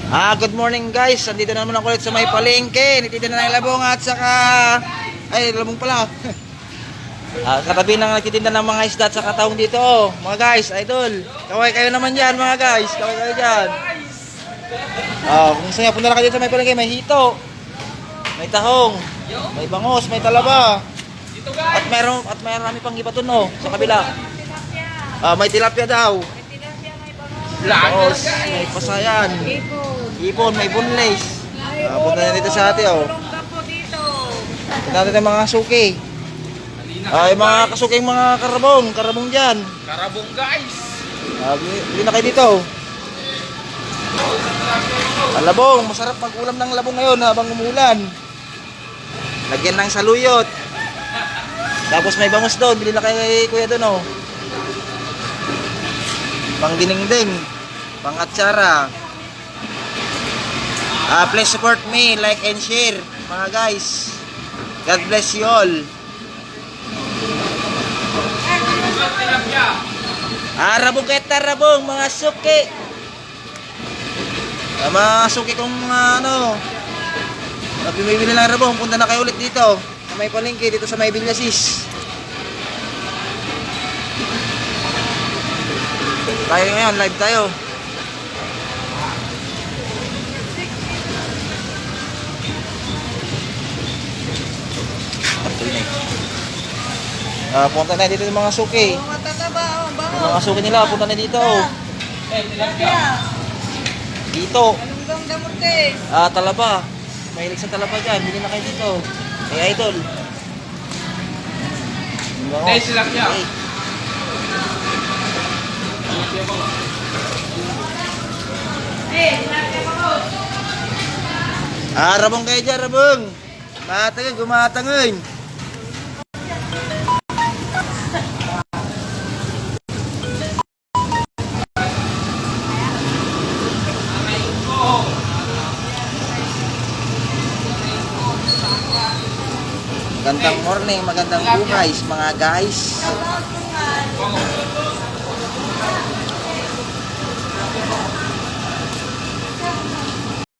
Good morning guys. Andito na naman ako ulit sa may palengke. Nagtitinda na ng labong at saka labong pala. Katabi nang nagtitinda ng mga isda at saka taong dito. Mga guys, idol. Kaway kayo naman diyan, mga guys. Kaway kayo diyan. Kung saan punta na kayo sa may palengke, may hito. May tahong, may bangos, may talaba. At mayroon pang iba doon sa kabila. May tilapia daw. Bangos, may pasayan. Ipon, may bunlace. Punta na dito sa ate, Punta natin mga suki. Yung mga kasuking mga karabong dyan. Karabong guys. Bili na kayo dito. Labong, masarap mag-ulam ng labong ngayon habang umulan. Lagyan ng saluyot. Tapos may bangus doon, bili na kayo kay kuya doon, pang dinengdeng, pang atsara. Please support me, like and share, mga guys. God bless you all. Rabong keta, rabong, mga suki. Mga suki kong bumibili ng rabong, punta na kayo ulit dito. Sa may palengke, dito sa may Villasis. Tayo ngayon, live tayo. Punta na dito yung mga suki. Yung mga suki nila, punta na dito. Dito. Talaba. Mahilig sa talaba dyan. Bili na kayo dito. Hey, idol. Tilapia. Rabong kayo dyan, rabong. Gumatangin. Magandang morning, magandang buhay mga guys.